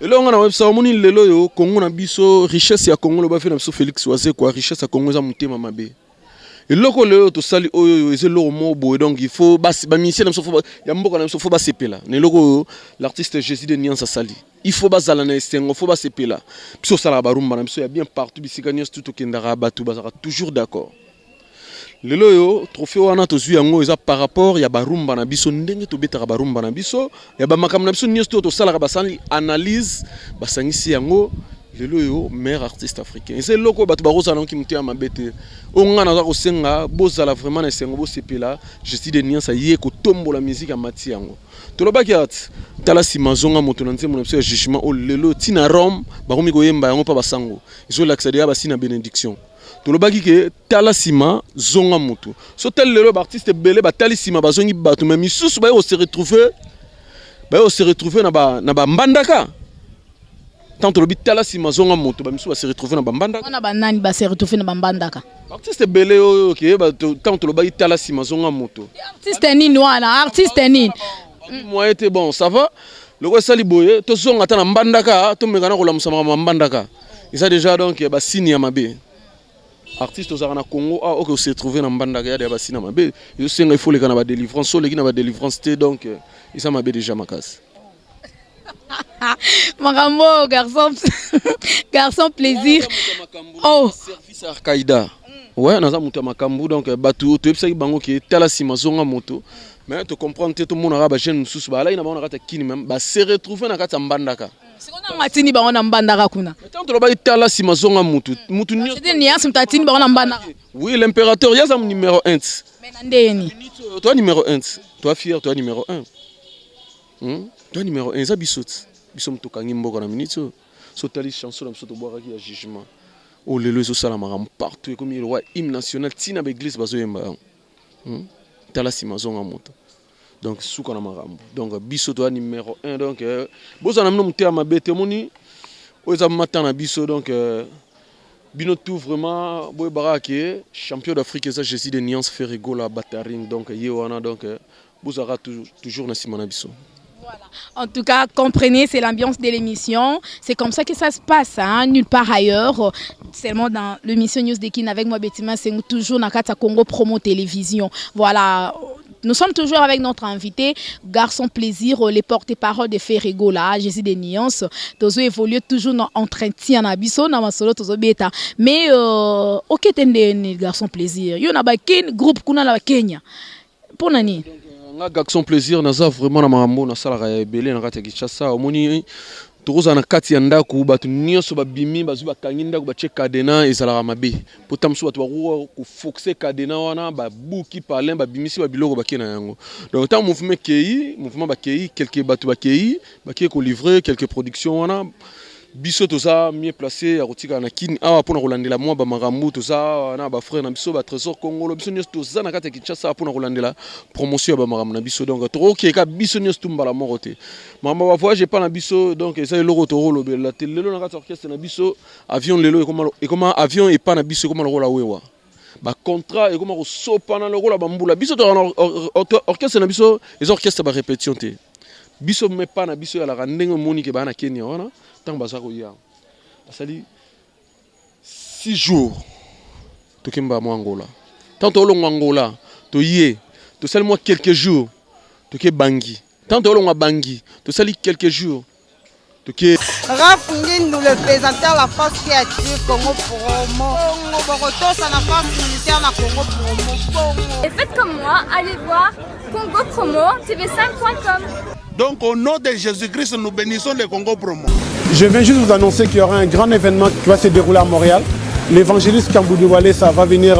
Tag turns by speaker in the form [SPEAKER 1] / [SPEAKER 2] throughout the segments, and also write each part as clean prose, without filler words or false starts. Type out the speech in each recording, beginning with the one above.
[SPEAKER 1] Et là on a web ça moni lelo yo Congo na biso richesse ya Congo lo ba fait na biso Félix Oise quoi richesse ya Congo za mutema mabe. Et loko lelo to sali oyo eze loko mo boy donc il faut ba musicien na biso faut ya mboka na biso faut ba sepela. Ne loko l'artiste Jésus de Niance sali. Il faut bazala na esengo faut ba sepela. Biso sala barumba na biso ya bien partout bisikanios tout okendara batu bazara toujours d'accord. Lelo yo trophée wana tozwi yango eza par rapport ya barumba na biso ndenge to betaka barumba na biso ya ba makambo na biso nyonso to sala basali analyse basangisi yango lelo yo meilleur artiste africain. C'est loko batu baroza na ki mutia mabete. Onga na ko senga bozala vraiment na esengo bo sepela je suis de Niance ye ko tombola musique ya mati yango. Tolobaki at tala simazonga moto na nzembo na biso ya jugement o lelo tina Rome bakomi ko yemba yango pa basango. Izo l'accéder ba sina bénédiction. Tolobaki ke tala sima zonga moto. So tel lelo ba artiste belé ba tali sima bazongi batu mais misusu ba yo se retrouver na ba mbandaka. Tant que tala sima zonga moto ba misusu ba se retrouver na ba mbandaka.
[SPEAKER 2] On a ba nani ba se retrouver na ba mbandaka.
[SPEAKER 1] Artiste belé OK ba tant que ba tala sima zonga moto.
[SPEAKER 2] Artiste nini wana artiste nini.
[SPEAKER 1] Moi était bon ça va. Le roi sali boye to zonga ta na mbandaka to mekana ko la musama mbandaka. Isa déjà donc ba signe ya mabe. Artiste aux Arana Congo ah OK se retrouver dans mbandaka ya ba signe mabe. Je sais il faut les kana ba délivrance so les kana ba délivrance té donc isa mabe déjà makas.
[SPEAKER 2] Makambo garçon plaisir. Oh
[SPEAKER 1] service Al-Qaïda. Ouais naza muta makambu donc batu to epsa bango ki tala sima zonga moto. Mais tu comprends que tout le monde a jeune mususu ba là ina ba kata kini même ba se retrouver na kata mbandaka.
[SPEAKER 2] Sikona matini ba ona mbandaka kuna.
[SPEAKER 1] Tant to ba tala sima zonga mutu nyo.
[SPEAKER 2] C'est Niance mtatini ba ona mbandaka.
[SPEAKER 1] Oui, l'impérateur yaza numéro 1.
[SPEAKER 2] Mais nandeni.
[SPEAKER 1] Toi numéro 1. Toi fier, toi numéro 1. Toi numéro 1 za bisot. Bisom to kangi mboka na minito. So tali chanson na biso boira ki ya jugement. Oh lelo zo sala maram partout comme le roi hymne national tina ba église bazo yemba. Tala sima zonga moto. Donc souka na marambo. Donc biso to numéro 1 donc boza na mno muté ma bete moni oza matin na biso donc bino tout vraiment boy barake champion d'Afrique ça Jésus de Niance Ferrigo la bataring donc yewana donc bozara toujours na sima na biso.
[SPEAKER 2] Voilà. En tout cas, comprenez, c'est l'ambiance de l'émission. C'est comme ça que ça se passe, hein, nulle part ailleurs. Seulement dans l'émission News Dekin avec moi, Bettima, c'est toujours dans Kata Congo Promo Télévision. Voilà. Nous sommes toujours avec notre invité, Garçon Plaisir, les porte-parole de Ferrigo, là, Jésus de Niance. Tozo évolue toujours dans entretien à Bisso, dans ma solo, Tozo Beta. Mais, ok, t'es Garçon Plaisir. Il y a un groupe kuna la Kenya. Pour Nani.
[SPEAKER 1] Garçon Plaisir naza vraiment na marambo na sala ya ebele na kati ya Kinshasa omoni tokoza na kati ya ndako batu nyonso babimi bazu bakangi ndako ba check cadena ezala mabe potam so batu ba ko foxer cadena wana ba buki parler ba bimisi ba biloko ba kena yango donc tant mouvement ba kei quelques batu ba kei ko livrer quelques productions wana biso toza mieux placé ya kotika na kini awa pona kolandela mwa ba marambu toza na ba frère na biso ba trésor congolo biso nyos toza na kati ya Kinshasa pona kolandela promotion ya ba marambu na biso donc toroki ka biso nyos tumbala moko te mama ba voyage pas na biso donc eza eloko toro la lelo na kati orchestre na biso avion lelo et comment avion et pas na biso comment le la wewa ba contrat et comment ko sopa na le la bambula biso to orchestre na biso les orchestres ba répétition te biso me pas na biso ya la ndenge moni ke ba na Kenya wana tant bazako ya asali 6 jours to kemba mo Angola tant to lo Angola to yé to sel moi quelques jours to ke bangi tant to lo bangi to sali quelques jours to ke
[SPEAKER 3] Rafungin nous le présentateur la force créative Congo Promo Boroto ça la force militaire na Congo Promo
[SPEAKER 4] et faites comme moi allez voir Congo Promo tv5.com.
[SPEAKER 5] Donc au nom de Jésus-Christ nous bénissons le Congo Promo.
[SPEAKER 6] Je viens juste vous annoncer qu'il y aura un grand événement qui va se dérouler à Montréal. L'évangéliste Kamboudi Wale, ça va venir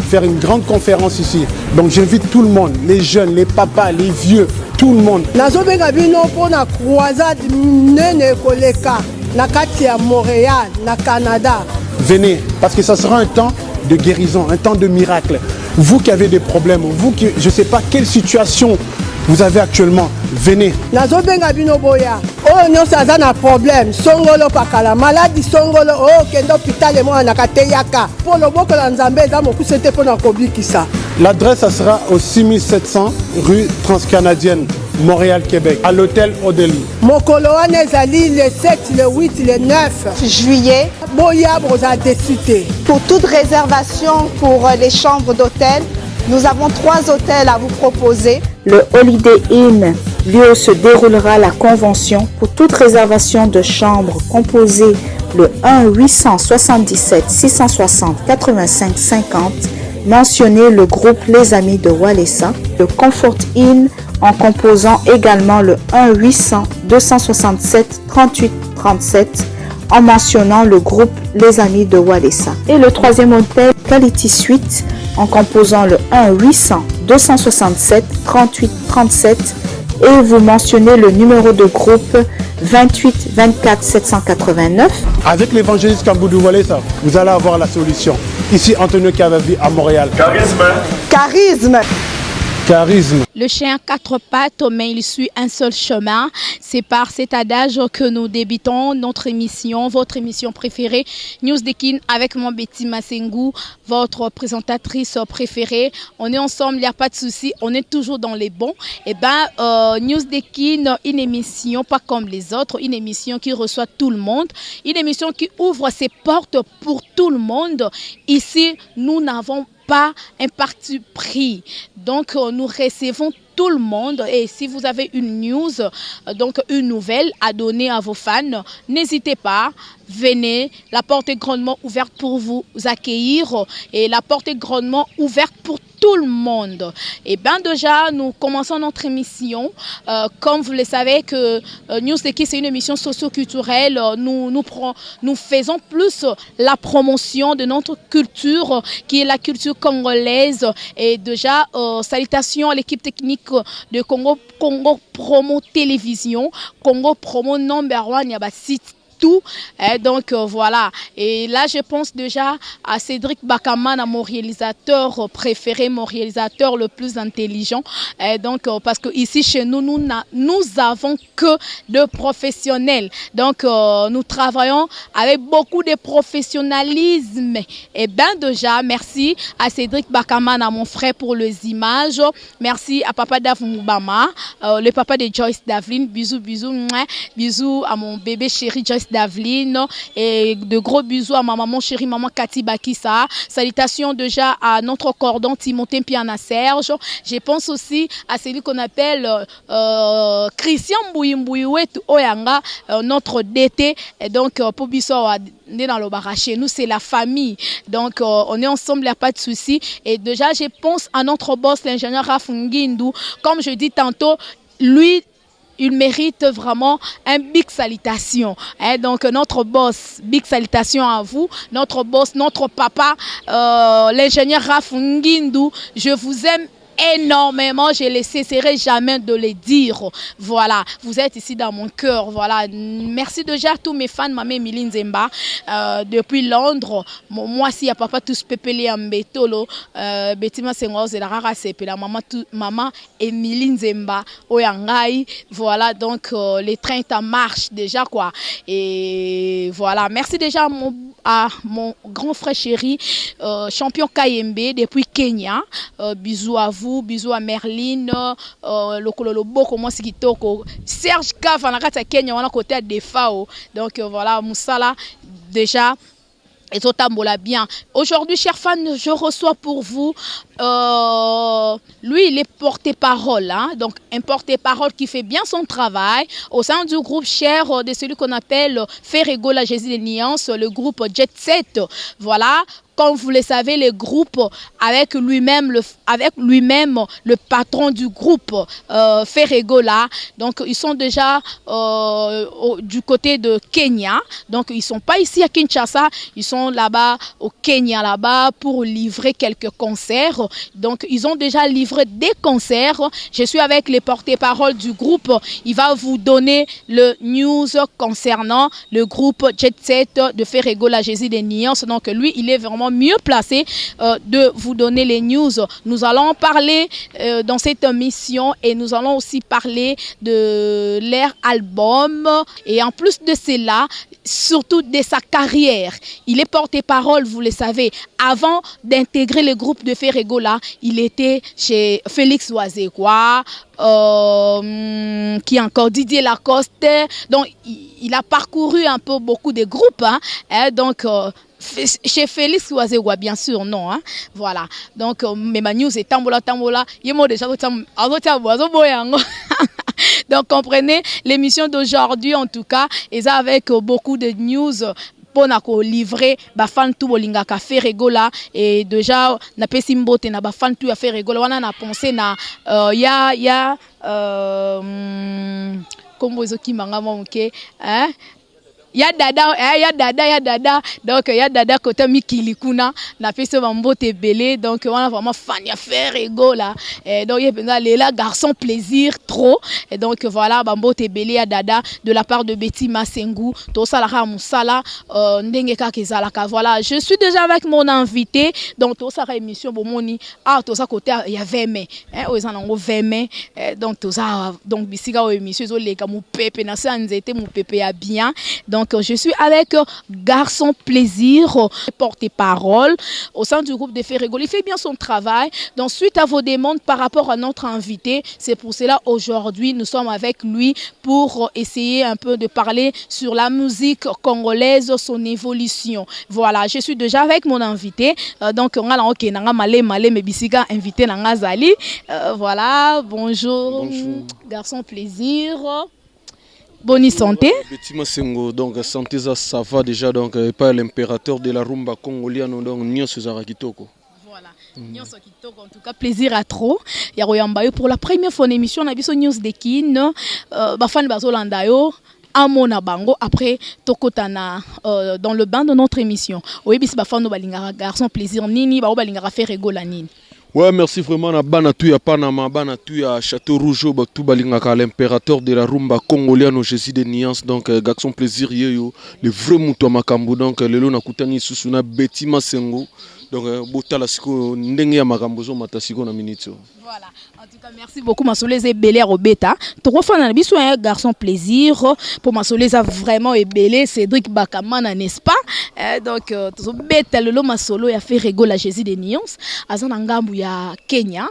[SPEAKER 6] faire une grande conférence ici. Donc j'invite tout le monde, les jeunes, les papas, les vieux, tout le monde.
[SPEAKER 3] Nazobenga bino pour la croisade nene koleka na kati ya Montréal, na Canada.
[SPEAKER 6] Venez, parce que ça sera un temps de guérison, un temps de miracle. Vous qui avez des problèmes, vous qui, je ne sais pas quelle situation vous avez actuellement, venez.
[SPEAKER 3] Nazobenga bino boya. Oh non, ça a un problème. Songolo pakala maladie songolo. Oh kendo hôpital mo na kateyaka. Pour le boko la nzambe za moku c'était pour na kobikisa.
[SPEAKER 6] L'adresse ça sera au 6700 rue Transcanadienne Montréal-Québec, à l'hôtel Odeli.
[SPEAKER 3] mokolo wana ezali le 7, le 8, le 9
[SPEAKER 7] juillet.
[SPEAKER 3] boya boza déçu.
[SPEAKER 7] Pour toute réservation pour les chambres d'hôtel, nous avons 3 hôtels à vous proposer.
[SPEAKER 8] Le Holiday Inn, lieu où se déroulera la convention. Pour toute réservation de chambre, composez le 1-877-660-85-50. Mentionnez le groupe Les Amis de Walesa. Le Comfort Inn en composant également le 1-800-267-38-37 en mentionnant le groupe Les Amis de Walesa. Et le 3e hôtel, Quality Suite, en composant le 1-800-267-38-37 et vous mentionnez le numéro de groupe 28 24 789.
[SPEAKER 6] Avec l'évangéliste Kamboudu Walesa, vous allez avoir la solution. Ici, Antonio Cavavi à Montréal.
[SPEAKER 7] Charisme.
[SPEAKER 6] Charisme.
[SPEAKER 2] Le chien a 4 pattes, mais il suit un seul chemin. C'est par cet adage que nous débutons notre émission, votre émission préférée, News Dekin, avec moi Betty Massengou, votre présentatrice préférée. On est ensemble, il n'y a pas de souci, on est toujours dans les bons. Et News Dekin, une émission pas comme les autres, une émission qui reçoit tout le monde, une émission qui ouvre ses portes pour tout le monde. Ici, nous n'avons pas un parti pris. Donc, nous recevons tout le monde et si vous avez une news, donc une nouvelle à donner à vos fans, n'hésitez pas, venez, la porte est grandement ouverte pour vous accueillir et la porte est grandement ouverte pour tout le monde. Et bien déjà, nous commençons notre émission. Comme vous le savez que News Dekin, c'est une émission socio-culturelle. Nous faisons plus la promotion de notre culture, qui est la culture congolaise. Et déjà, salutations à l'équipe technique de Congo Promo Télévision, Congo Promo number 1, il y a site tout. Donc voilà. Et là, je pense déjà à Cédric Bakamana, mon réalisateur préféré, mon réalisateur le plus intelligent. Donc, parce que ici chez nous, nous avons que de professionnels. Donc, nous travaillons avec beaucoup de professionnalisme. Et bien déjà, merci à Cédric Bakamana, mon frère, pour les images. Merci à Papa Dave Moubama, le papa de Joyce Davlin. Bisous, bisous, bisous à mon bébé chéri Joyce Davlin et de gros bisous à ma maman chérie, maman Cathy Bakissa. Salutations déjà à notre cordon Timothée Piana Serge. Je pense aussi à celui qu'on appelle Christian Mbouimbouiouet Oyanga, notre DT. Et donc, pour Bissau, dans le bar chez nous, c'est la famille. Donc, on est ensemble, il n'y a pas de souci. Et déjà, je pense à notre boss, l'ingénieur Rafungindu. Comme je dis tantôt, lui, il mérite vraiment un big salutation. Donc, notre boss, big salutation à vous. Notre boss, notre papa, l'ingénieur Rafungindu, je vous aime énormément, je ne cesserai jamais de le dire. Voilà, vous êtes ici dans mon cœur. Voilà, merci déjà à tous mes fans, maman Emilie Nzemba, depuis Londres. Moi, si y a papa tous pepele en betolo, Betima Senghor, c'est la rare la maman Emilie Nzemba, Oyangai. Voilà, donc les trains en marche déjà quoi. Et voilà, merci déjà à mon grand frère chéri, champion KMB depuis Kenya. Bisous à vous. Bisous à Merline, le Boko, moi c'est Kitoko, Serge Kaf, on a Kenya, on a côté de Fao. Donc voilà, Moussala, déjà. Et tout tambola bien. Aujourd'hui, chers fans, je reçois pour vous, lui, il est porte-parole, hein? Donc un porte-parole qui fait bien son travail au sein du groupe cher de celui qu'on appelle Ferrego la Jésus des Nuances, le groupe Jet Set. Voilà. Comme vous le savez, le groupe avec lui-même le patron du groupe Ferrego là. Donc ils sont déjà du côté de Kenya. Donc ils sont pas ici à Kinshasa, ils sont là-bas au Kenya là-bas pour livrer quelques concerts. Donc ils ont déjà livré des concerts. Je suis avec les porte-parole du groupe. Il va vous donner le news concernant le groupe Jet Set de Ferrego la Jésus des Nuances. Donc lui, il est vraiment mieux placé de vous donner les news. Nous allons parler dans cette émission et nous allons aussi parler de leur album. Et en plus de cela, surtout de sa carrière. Il est porte-parole, vous le savez. Avant d'intégrer le groupe de Ferregola, il était chez Félix Oazekwa, qui encore Didier Lacoste. Donc, il a parcouru un peu beaucoup de groupes. Donc, chez Félix Oazekwa, bien sûr, non. Voilà. Donc, mes news est tambola. Il est déjà donc, comprenez, l'émission d'aujourd'hui, en tout cas, est avec beaucoup de news pour livrer bafan tout bolinga ka Ferregola et déjà na pesi mbote na bafan tout ya Ferregola wana na pensé na ya comme vous qui manga moke hein ya dada donc ya dada côté mikili kuna na pesi mbote belé donc wana vraiment fan ya Ferregola et donc il y a garçon plaisir trop et donc voilà mbote belé ya dada de la part de Betty Masengu to sala ka musala ndenge ka kezalaka. Voilà, je suis déjà avec mon invité donc to sala émission bomoni to sa côté ya 20 mai o ezana ngo 20 mai donc to sa donc bisika o émission zo leka mu pepe na sa nzete mu pepe ya bien. Donc je suis avec Garçon Plaisir, porte-parole au sein du groupe de Ferregola. Il fait bien son travail. Donc suite à vos demandes par rapport à notre invité, c'est pour cela aujourd'hui nous sommes avec lui pour essayer un peu de parler sur la musique congolaise, son évolution. Voilà, je suis déjà avec mon invité. Donc on a ok nanga malé mais bisika invité nanga zali. Voilà, bonjour. Garçon Plaisir. Bonne santé.
[SPEAKER 1] Betty Masengo, donc santé ça va déjà donc pas l'impérateur de la rumba congolienne donc Nyonso Kitoko.
[SPEAKER 2] Voilà, Nyonso Kitoko en tout cas plaisir à trop. Ya royambayo pour la première fois en émission na biso news de kin ba fan bazolanda yo amona bango après tokotana dans le bain de notre émission. Oui bis ba fan no balingara Garçon Plaisir nini ba balingara Ferregola nini.
[SPEAKER 1] Ouais, merci vraiment à Banatu ya Panama, Banatu ya Château Rougeau, Baktou Balingaka, l'impérateur de la rumba congolienne au Jésus de Niance, donc Garçon Plaisir, le vrai mouton Makambo, donc le Lona Koutani Susuna, Betty Masengo, donc Botalasiko, Ndenge Makambozo, Matasiko na Minito.
[SPEAKER 2] Voilà, en tout cas, merci beaucoup, Masolé Belé Robeta. Trois fois, on a besoin d'un Garçon Plaisir. Pour Masolé, ça vraiment est belé, Cédric Bakamana, n'est-ce pas? Donc, tout bête, le lot Masolo, il a fait Ferregola Jésus de Niance. Azanangambu, il y a Kenya.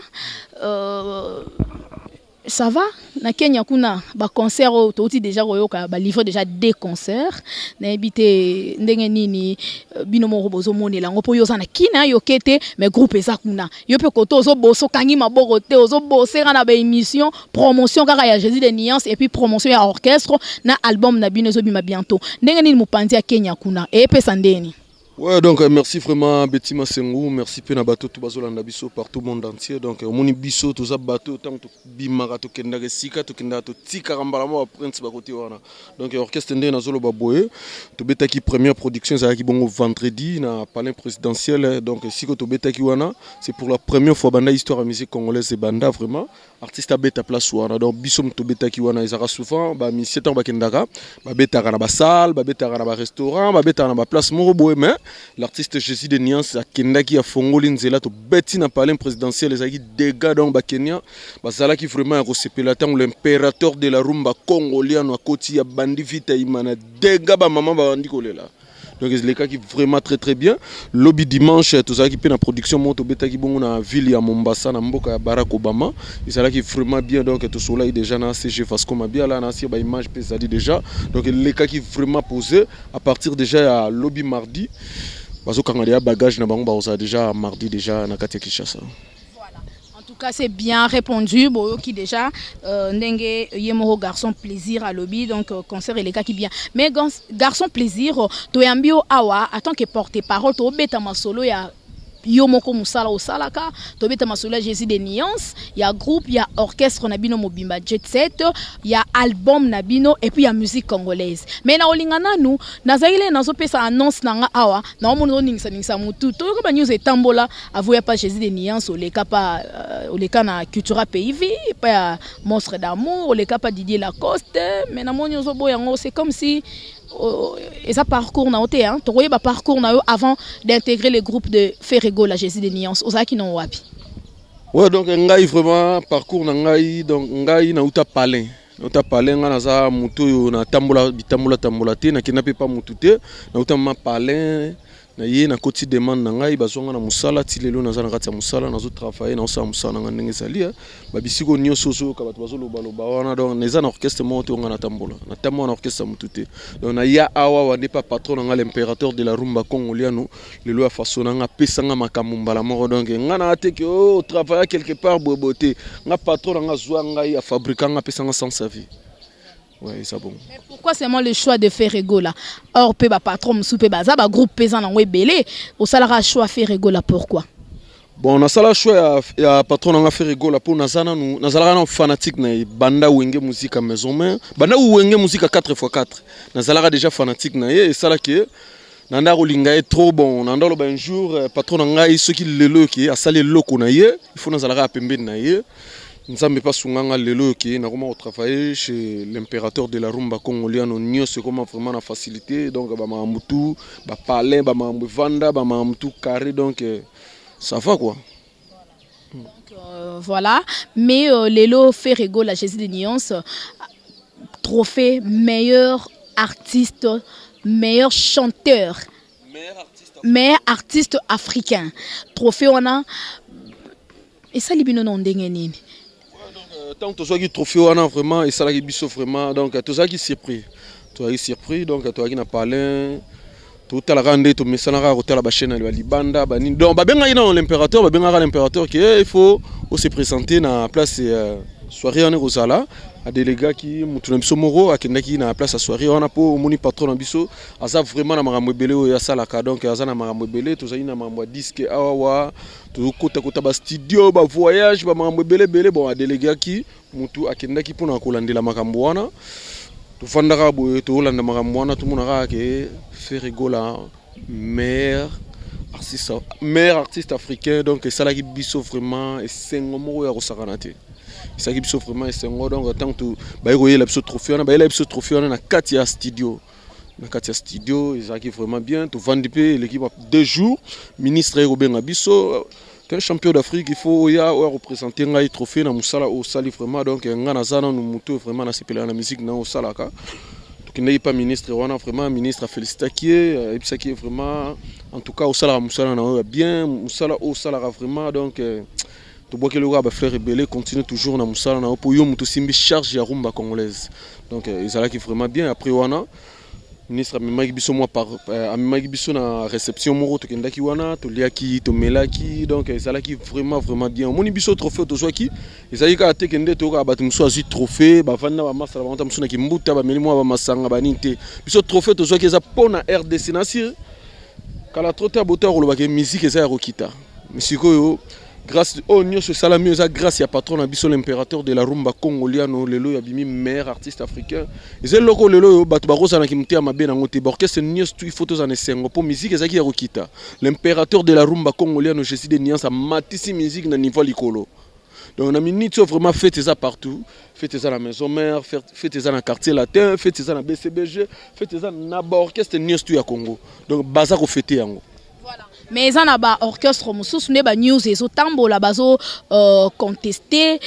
[SPEAKER 2] Ça va? Na Kenya kuna ba concert toti déjà royoka ba livre déjà des concerts na ebité ndenge nini bino mo bozo monela ngo po yoza na kina yokete mais groupe eza kuna yo pe koto zo boso kangi maboko te ozo bosera na ba émission promotion kaka ya Jésus de Niance et puis promotion ya orchestre na album na bino zo bima bientôt ndenge nini mupanzi ya Kenya kuna e pesa ndeni.
[SPEAKER 1] Ouais, donc merci vraiment Betty Masengo, merci pena bateau tout bazolanda biso partout le monde entier. Donc moni biso tout ça bateau tant to bimara to kenda sika to kenda to tika rambala mo prince ba côté wana. Donc orchestre ndé na zolo ba boye to betaki première production ça ki bongo vendredi na palais présidentiel. Donc siko to betaki wana, c'est pour la première fois banda histoire de musique congolaise et banda vraiment artiste a beta place wana. Donc biso to betaki wana ezara souvent ba mi 7 ans ba kendaka ba betaka na ba salle, ba betaka na ba restaurant, ba betaka na ba place mo boye mais l'artiste Jésus de Niance a Kendaki a Fongoli Nzela to beti na palais présidentiel les aki dégâts dans ba Kenya bazala qui vraiment a recépélé l'impérateur de la rumba congolienne à côté ya bandi vita imana dégâts ba maman ba bandi kolela. Donc les cas qui vraiment très bien. Lobby dimanche tout ça qui fait la production moto beta qui bon na ville ya Mombasa na mboka ya Barack Obama. Et ça là qui vraiment bien donc tout cela déjà na CG face comme bien là na si ba image pesa déjà. Donc les cas qui vraiment posé à partir déjà à lobby mardi. Bazo kangalia bagage na bango ba déjà mardi déjà na kati Kinshasa.
[SPEAKER 2] En tout cas, c'est bien répondu. Bon, qui déjà, Ndenge Yemoro Garçon Plaisir à lobby, donc concert et les cas qui bien. Mais Garçon Plaisir, Toyambio Awa, en tant que porte-parole, to beta ma solo ya Yomoko Musala au Salaka, to beta ma solo Jésus de Niance, il y a groupe, il y a orchestre Nabino Mobimba Jet Set, il y a album Nabino et puis il y a musique congolaise. Mais na olingana nous, na zaile na zo pesa annonce nanga awa, na omono ningsa mutu, to ko ba news etambola, avoué pas Jésus de Niance, au leka pa au leka na Cultura PIV, pas Monstre d'amour, au leka pa Didier Lacoste, mais na monyo zo boyango, c'est comme si et ça parcours na oté hein, to ba parcours na avant d'intégrer le groupe de Ferregola Jésus de Niance, ozaki non wapi.
[SPEAKER 1] Ouais, donc ngai vraiment parcours na ngai donc ngai na uta palais nauta palin nga naza mutu na tambola te nakenda mpe pa mutu te nauta ma palin na ye na koti demande na ngai bazonga na musala ti lelo naza na kati ya musala nazo travailler na osala musala na nga ndenge ezali babisiko nyonso ozoyoka bato bazolobaloba wana donc neza na orchestre moko te onga na tambola na orchestre mutu te donc na ya awa wande pa patron na nga l'impérateur de la rumba congoliano lelo ya faso na nga pesa nga makambo mbala moko donc nga na ate ke travailler quelque part bobote nga patron na nga zwa ngai ya fabrika nga pesa nga sans sa vie. Ouais, ça bon.
[SPEAKER 2] Mais pourquoi seulement le choix de Ferrego là? Or, pe ba patron soupe baza ba groupe paysan na webele, au salara choix Ferrego là pourquoi?
[SPEAKER 1] Bon, na sala choix ya patron na Ferrego là pour nazana nous nazala na fanatique na banda wenge musique à maison mais banda wenge musique à 4x4. Nazala déjà fanatique na et sala que nanda rolinga est trop bon. Nanda lo un jour patron na ngai ce qui lelo qui a salé loko na ye, il faut nazala pembe na ye. Nous sommes pas souvent lelo qui n'a comment travailler chez l'impérateur de la rumba congoliano nio c'est comment vraiment la facilité donc ba mamutu ba palin ba mamutu vanda ba mamutu carré donc ça va quoi.
[SPEAKER 2] Donc voilà, mais lelo Ferrego la Jésus de Nuance trophée meilleur artiste, meilleur chanteur, meilleur artiste africain. Trophée on a et ça libino non ndenge nini.
[SPEAKER 1] Tant que tu as trophée vraiment et ça là qui vraiment donc tu as surpris donc tu as parlé tout à la rande tu me sana hôtel la chaîne la libanda bani donc ba benga ina l'impérateur ba benga l'impérateur qui il faut se présenter na place soirée on est rosala a délégué qui mutuna biso moro akenda ki na place à soirée on a pour moni patron na biso aza vraiment na makambo ebele ya sala ka donc aza na makambo ebele to zali na makambo disque awa to kota ba studio ba voyage ba makambo ebele bon a délégué ki mutu akenda ki pona kolandela makambo wana to fandaka boye to landa makambo wana to monaka ke Ferrego la meilleur artiste africain donc ça la ki biso vraiment et sengo moko ya kosakanate ça qui biso vraiment c'est un donc tant que ba yoye la biso trophée na ba la biso trophée na Katia studio ils qui vraiment bien to vendre pe l'équipe 2 jours ministre Robin Abisso un champion d'Afrique il faut ya représenter ngai trophée na musala au sali vraiment donc ngana zana no muto vraiment na sepela na musique na au salaka donc n'est pas ministre wana vraiment ministre félicité qui et puis ça qui est vraiment en tout cas au sala musala na bien musala au salaka vraiment donc to bois que le roi frère rebelle continue toujours na musala na po yo muto simbi charge ya rumba congolaise donc ils allaient qui vraiment bien après wana ministre amemaki biso moi par amemaki biso na réception moko to kendaki wana to liaki to melaki donc ils allaient qui vraiment bien moni biso trophée to joaki ils allaient ka te kende to ka batu muso azu trophée ba vanda ba masala ba muso na kimbuta ba meli moi ba masanga ba ninte biso trophée to joaki za pona RDC na sir kala trotter boteur lo ba ke musique eza ya rokita misiko grâce au Nio Salami grâce à patron Abisso l'impérateur de la rumba congoliano lelo ya bimi meilleur artiste africain et loko lelo bato barosa na kimtia mabe na ngote orchestre Nio il faut tous en esengo pour musique ezaki ya rokita l'impérateur de la rumba congoliano Jésus de Nuance a matisi musique na niveau likolo donc na minute vraiment fête ça partout fête ça la maison mère fête ça dans quartier latin fête ça na BCBG fête ça na orchestre Nio ya Congo donc baza ko fêter yango.
[SPEAKER 2] Mais ils ont un orchestre mususu ne ba news et tambo la bazo contesté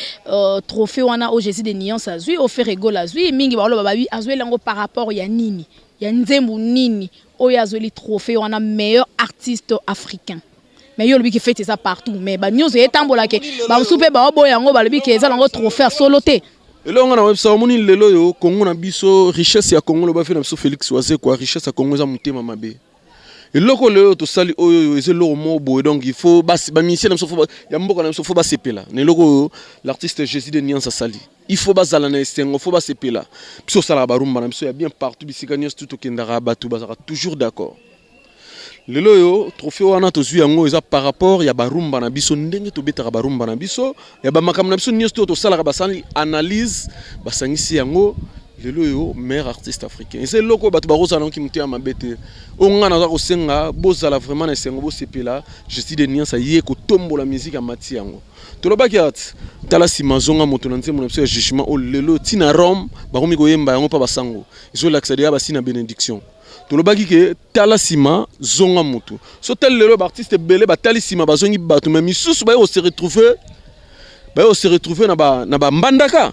[SPEAKER 2] trophée wana au Jésus de Nuance azui au Ferrego azui mingi ba lo ba wi azui lango par rapport ya nini ya nzembu nini o ya azui trophée wana meilleur artiste africain mais yo lobi qui fait ça partout mais ba news et tambo la ke ba soupe ba obo yango ba lobi ke za lango trophée solo te
[SPEAKER 1] et là on a website moni lelo yo Congo na biso richesse ya Congo lo ba fait na biso Félix Oise quoi richesse ya Congo za mutema mabe. Et loko leo to sali oyo eze loko mo boy donc il faut ba musicien na faut ya mboka na faut ba sepela ne loko l'artiste Jésus de Nuance sali il faut ba zala na esengo faut ba sepela biso sala ba rumba na biso ya bien partout bisika nyos tout okendara batu bazaka toujours d'accord lelo yo trophée wana to zui yango eza par rapport ya ba rumba na biso ndenge to betaka ba rumba na biso ya ba makam na biso nyos to sala ba sali analyse ba sangisi yango lelo yo meilleur artiste africain c'est loko bato barosa na ki mutia mabete onga na ko senga bozala vraiment na sengo bo sepela Jésus de Nuance ye ko tombola musique a mati yango to lobaki at tala simazonga moto na nzembo na biso jugement o lelo tina Rome ba komi ko yemba yango pa basango izo l'accéder ba sina bénédiction to lobaki ke tala sima zonga moto so tel lelo ba artiste belé ba tali sima bazongi bato mais misusu ba yo se retrouver na ba mbandaka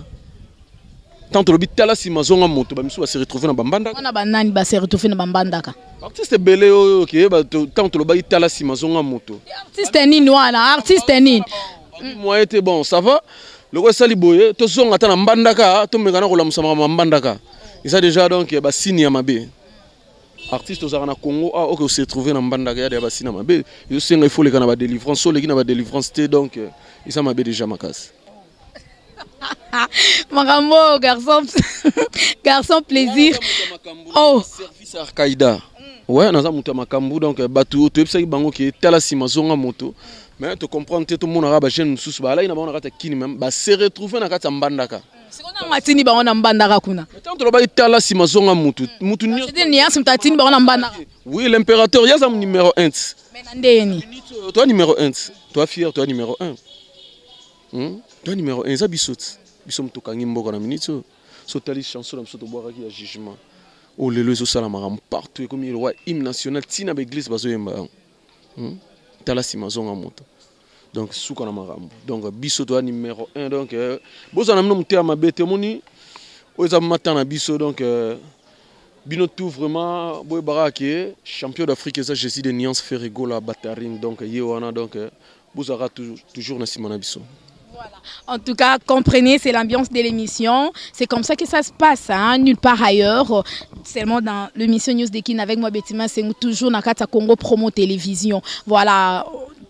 [SPEAKER 1] tant que le tala si mazonga moto ba misu ba se retrouver na bambanda
[SPEAKER 2] On a banani ba se retrouver na bambanda ka.
[SPEAKER 1] artiste belé OK ba tant que le ba tala si mazonga moto
[SPEAKER 2] Artiste nini wana, artiste nini.
[SPEAKER 1] Moi était bon, ça va. Le roi sali boye, to zonga ta na mbandaka, to mekana ko la musama mbandaka. Et ça déjà donc ba signe ya mabe. Artiste aux na Congo ah OK se retrouver na mbandaka ya ba signe mabe. Il faut les kana ba délivrance, so les qui na ba délivrance té donc et ça mabe déjà makas.
[SPEAKER 2] Marambo garçon plaisir. Oh,
[SPEAKER 1] Service Al-Qaïda. Ouais, naza muta makambu donc batu to epsa bango ki tala si mazonga moto. Mais tu comprends tout le monde arabe jeune sous ba là ina ba na kini même ba se retrouver na kata mbandaka.
[SPEAKER 2] sikona matini ba ona mbandaka kuna.
[SPEAKER 1] Tant to ba tala si mazonga moto. Mutu nyo.
[SPEAKER 2] C'est ni yasu mtatini ba ona mbandaka.
[SPEAKER 1] Oui, l'impérateur yaza numéro 1.
[SPEAKER 2] Mais ndeni.
[SPEAKER 1] Toi numéro 1. Toi fier, toi numéro 1. Toi numéro 1 za bisot. Bisom to kangi mboko na minito. So tali chanson na bisoto boira ki ya jugement. Oh les lezo sala maram partout comme le roi hymne national tina ba église bazo yemba. Tala si mazonga moto. Donc souka na marambo. Donc biso to numéro 1 donc boza na mno muté ma bete moni oza matin na biso donc bino tout vraiment boy barake champion d'Afrique ça Jésus de Niance Ferrigo la Bataring donc yewana donc bozara toujours na simana biso.
[SPEAKER 2] Voilà. En tout cas, comprenez, c'est l'ambiance de l'émission. C'est comme ça que ça se passe, hein, nulle part ailleurs. Seulement dans l'émission News de Kin avec moi, Bettima, c'est toujours dans Kata Congo Promo Télévision. Voilà.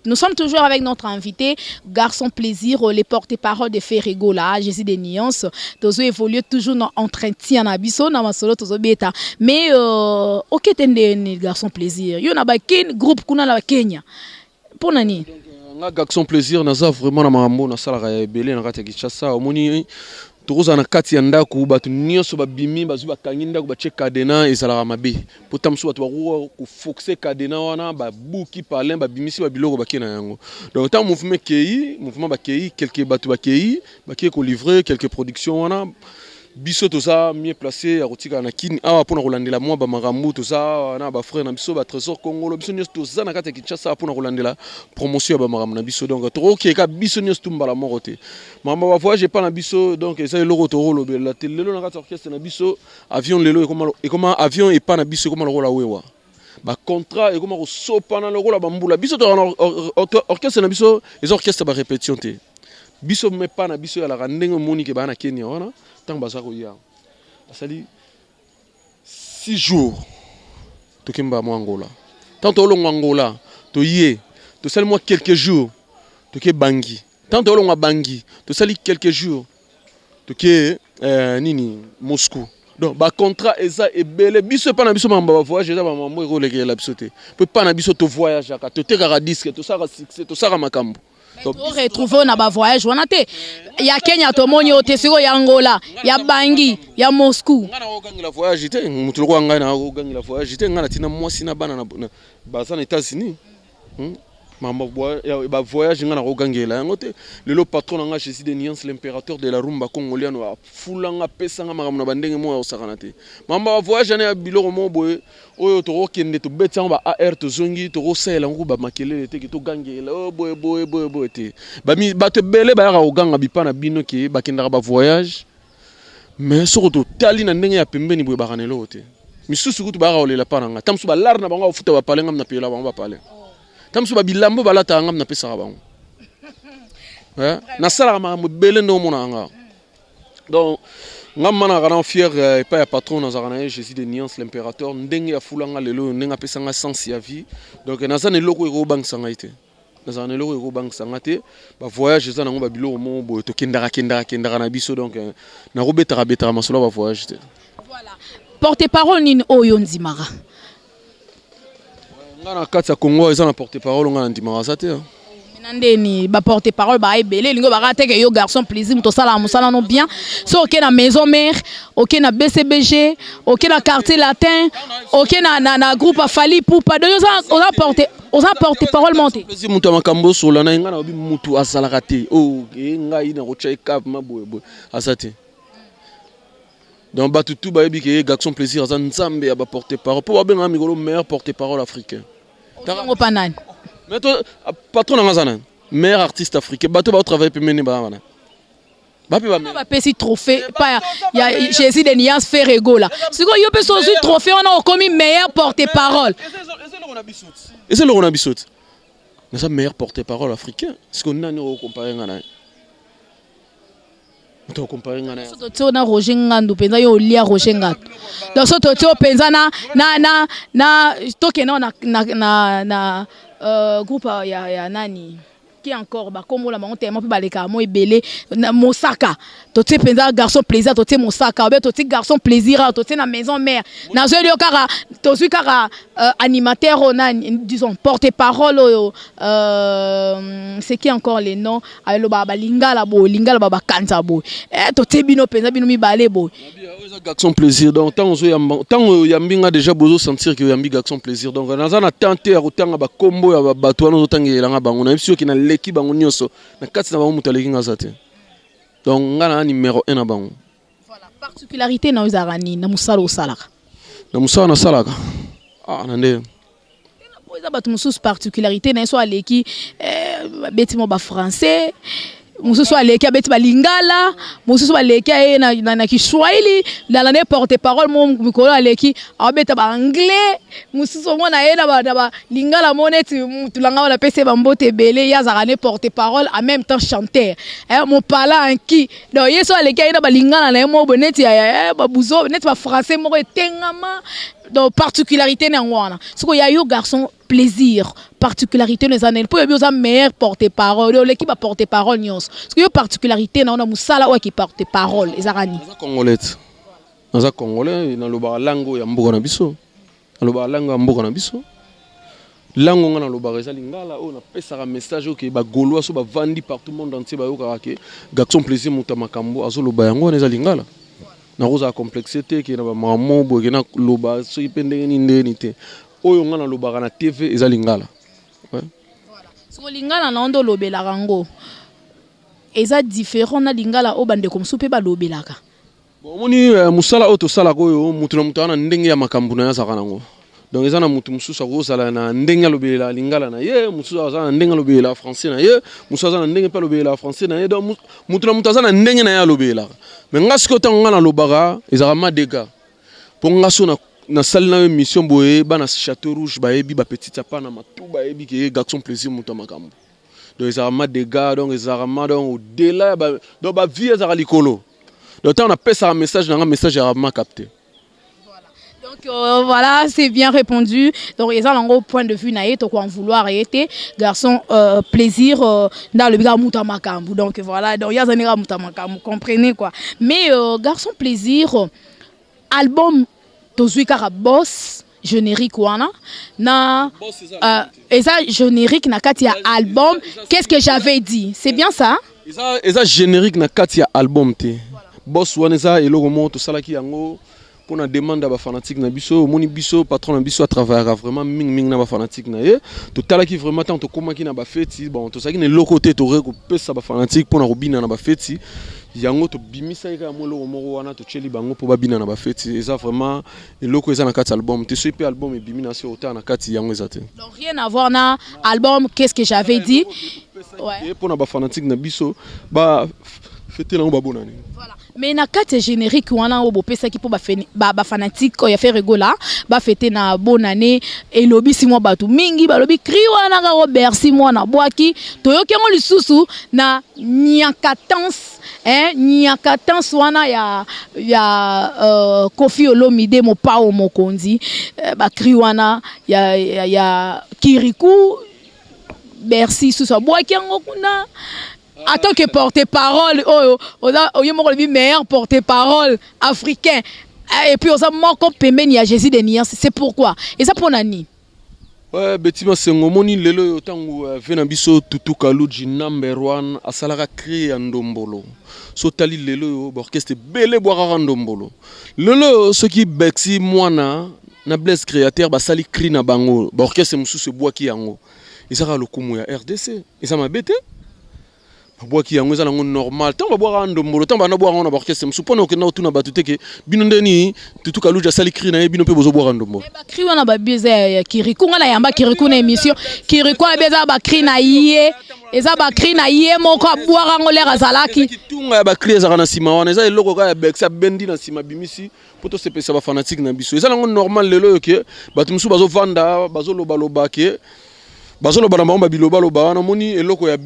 [SPEAKER 2] Nous sommes toujours avec notre invité, Garçon Plaisir, les porte-parole de Ferrigo, là, Jésus des Nuances. Nous évolué toujours dans entretien, dans Abisso, dans Masolo, dans Beta. Mais, ok, t'es Garçon Plaisir. Il y a un groupe qui est Kenya. Pour Nani.
[SPEAKER 1] Nga Garçon Plaisir naza vraiment na marambo na sala ya ebele na kati ya Kinshasa omoni tokoza na kati ya ndako batu nyonso babimi bazu bakangi ndako batie cadena ezalaka mabe pota mso batu bakuwa kufoxe cadena wana babuki palin babimisi babiloko bakie na yango donc tant mouvement bakei quelques batu bakei ko livrer quelques productions wana biso toza mieux placé ya kotika na kini awa pona kolandela mwa ba marambu toza na ba frère na biso ba trésor congolo biso nyos toza na kati ya Kinshasa pona kolandela promotion ya ba marambu na biso donc toroki ka biso nyos tumbala moko te mama ba voyage pas na biso donc eza eloko to lobela te lelo na kati orchestre na biso avion lelo et comment avion et pas na biso comment lokola wewa ba contrat et comment ko sopa na lokola bambula biso to orchestre na biso les orchestres ba répétition te biso me pas na biso ya la ndenge moni ke ba na Kenya wana tant bazako ya asali 6 jours to kemba mo Angola tant to longo Angola to yé to sali moi quelques jours to ke bangi tant to longo bangi to sali quelques jours to ke nini Moscou donc ba contrat eza ebele biso pas na biso mamba ba voyage eza ba mambo e roleke la biso te peut pas na biso to voyage aka to tekaka disque to saka succès to saka makambo
[SPEAKER 2] to retrouver na ba voyage wana te ya Kenya to moni ote siko ya Angola ya Bangi ya Moscou
[SPEAKER 1] ngana okangila voyage te mutu ko ngana okangila voyage te ngana tina mwasi na bana na baza na États-Unis mamba ba voyage ngana okangela yango te lelo patron nga Jésus de Niance l'impérateur de la rumba congolienne wa fulanga pesa nga makambo na bandenge mo osakana te mamba voyage na biloko mo boye oyo to okende to betsa ba AR to zongi to osela ngo ba makelele te ki to gangela o boye te ba mi ba te bele ba ya oganga bipana bino ke bakendaka ba voyage mais soko to tali na ndenge ya pembeni boye ba kanelo te misusu kutu ba olela pananga tamsu ba lar na bango futa ba palenga na pela bango ba pale tamsu ba bilambo balata ngam na pesa bango na sala makambo bele ndo mona nga donc ngam mana grand fier et pas ya patron na zakana Jésus de Niance l'impérateur ndenge ya fulanga lelo ndenga pesa nga sens ya vie donc na zane loko eko bank sanga ite na zane loko eko bank sanga te ba voyage za nango ba biloko mo bo to kendaka na biso donc na robeta masolo ba voyage te
[SPEAKER 2] voilà porte-parole nini oyo ndimara
[SPEAKER 1] ngana kati ya Congo eza na porte-parole ngana ndimara za te
[SPEAKER 2] Nandeni ba porte-parole ba ebele lingo ba rateke yo Garçon Plaisir to sala musala no bien so ok na maison mère ok na BCBG ok na quartier latin ok na groupe Fali Poupa de on a porte-parole monté
[SPEAKER 1] Plaisir mutu makambo sola na ngana obi mutu asalaka te o ngai na ko check up maboye asate donc batutu ba yebi ke Garçon Plaisir aza nzambe ya ba porte-parole po ba benga mikolo meilleur porte-parole africain
[SPEAKER 2] tango panani.
[SPEAKER 1] Mais toi, patron d'Amazon, meilleur artiste africain, bateau va travailler pour mener Bahana.
[SPEAKER 2] va passer trophée pas il y a Jésus de Nias Ferrego là ce que yo peut sauver trophée on a commis meilleur porte-parole
[SPEAKER 1] et c'est le Ronabisot mais ça meilleur porte-parole africain est-ce qu'on a nous comparer ngana to comparer ngana
[SPEAKER 2] to na Roger Ngandu penza yo lia Roger Ngandu donc so to penza na to ke na groupe ya nani qui encore ba comme la monte tellement ba leka mo ebele Mosaka to te penza garçon plaisir to te Mosaka to te garçon plaisir to te na maison mère na zo yo kara to suis kara animateur on disons porte-parole c'est qui encore les noms avec le baba lingala baba kanza bo to te bino penza bino mi balé bo
[SPEAKER 1] garçon plaisir donc tant yambinga déjà bozo sentir que yambi garçon plaisir donc na tenter otanga ba combo ya bato wana otangelanga bango na biso ki na leki bango nyonso na kati na bango mutaleki ngaza te donc ngana numéro 1 na bango
[SPEAKER 2] voilà particularité na uzarani na musala osalaka
[SPEAKER 1] na musala na salaka na nde
[SPEAKER 2] poza bato mususu particularité na so aleki beti mo ba français mususu aleki abeti ba lingala mususu baleki na Kiswahili la ne porte-parole mo mikolo aleki abeta ba anglais mususu mo na ba lingala moneti tulanga wala pese ba mbote belé ya za ne porte-parole en même temps chanteur mon parla en qui donc yeso aleki na ba lingala na mo boneti ya ba buzo net ba français mo etengama donc particularité na ngwana siko ya yo garçon plaisir particularité les années pour bien meilleur porte-parole l'équipe a porte-parole nyons parce que yo particularité na ona musala wa qui porte-parole ezarani
[SPEAKER 1] naza congolais na loba lango ya mboka na biso na loba lango ya mboka na biso lango ngana loba reza lingala o na pesa ka message que ba gaulois so ba vandi partout monde entier ba yo ka garçon plaisir mutamakambo azo loba yango na lingala na roza complexité qui na ba mamo bo na loba so ipende ni ndeni te oyo ngana loba na TV eza lingala ouais
[SPEAKER 2] voilà so lingala na ndo lobela rango eza différent na lingala o bande comme soupe ba lobelaka
[SPEAKER 1] bon moni musala auto sala ko mutu na mutu ana ndenge ya makambu na ya sakana ngo donc eza na mutu mususu akozala na ndenge lobela lingala na ye mususu azana ndenge lobela français na ye mususu azana ndenge pa lobela français na ye donc mutu na mutu azana ndenge na ya lobela mais ngasiko tango ngana lobaka ezaka madega po ngaso na salle na émission boye bana Château Rouge baebi ba petite apa na matu baebi ke garçon plaisir mutu makambu donc ezaka madega donc ezaka donc au-delà donc ba vie ezaka likolo donc on a passé un message dans un message rarement capté.
[SPEAKER 2] Donc voilà, c'est bien répondu. Donc ils ont un gros point de vue naïe, donc en vouloir été garçon plaisir dans le biga mutamakambu. Donc voilà, donc il y a un mutamakambu, comprenez quoi. Mais garçon plaisir album tozui kara boss générique wana na et ça générique na katia album, qu'est-ce que j'avais dit? C'est bien ça?
[SPEAKER 1] Et ça générique na katia album te. Boss waneza eloko moto salaki yango pour na demande ba fanatique na biso moni biso patron na biso à travers vraiment ming na ba fanatique na ye to talaki vraiment tant to komaki na ba feti bon to saki ne lokote to reko pesa ba fanatique pour na robina na ba feti yango to bimisa ika mo loko moko wana to cheli bango pour ba bina na ba feti eza vraiment eloko eza na kati album te so pe album e bimina sur autant na kati yango ezate
[SPEAKER 2] donc rien à voir na album qu'est-ce que j'avais dit
[SPEAKER 1] ouais pour na ba fanatique na biso ba fêter la bonne année.
[SPEAKER 2] Voilà. Mais na carte générique wana obo pesa ki po ba fanatique ko ya fait rigola ba fêter na bonne année et lobi si mo batu mingi ba lobi cri wana ka Robert si mo na boaki toyoki ngo lisusu na nyakatance nyakatance wana ya Kofi Olomide mo pao mokonzi ba cri wana ya Kirikou Bercy sous so boaki ngo kuna en tant que porte-parole, on a meilleur porte-parole africain. Et puis on a manqué paiement à Jésus de Nias. C'est pourquoi. Et ça pour Nani.
[SPEAKER 1] Ouais, Betima Sengomoni lelo yotangu venabiso tutuka luji number 1 asalara créé Ndombolo. So tali lelo orchestre belé boira Ndombolo. Lelo ce qui bexi mwana na bless créateur ba sali cri na bango. Ba orchestre mususu boaki yango. Ezaka lokumu ya RDC. Et ça m'a bêté. babwaki yango eza nango normal tant babwaka ndombolo tant bana bwaka na orchestre msupona okenda otuna bato teke bino ndeni tutuka luja sali cri na ye bino pe bozo bwaka ndombolo
[SPEAKER 2] ba cri wana ba bieza ya Kirikou ngana yamba Kirikou na émission Kirikou na beza ba cri na ye eza ba cri na ye moko abwaka ngo lera zalaki
[SPEAKER 1] tunga ya ba cri eza kana sima wana eza eloko ka ya bexa bendi na sima bimisi poto se pesa ba fanatique na biso eza nango normal lelo yoke bato msu bazo vanda bazo loba loba ke bazo loba na bango biloba loba wana moni eloko ya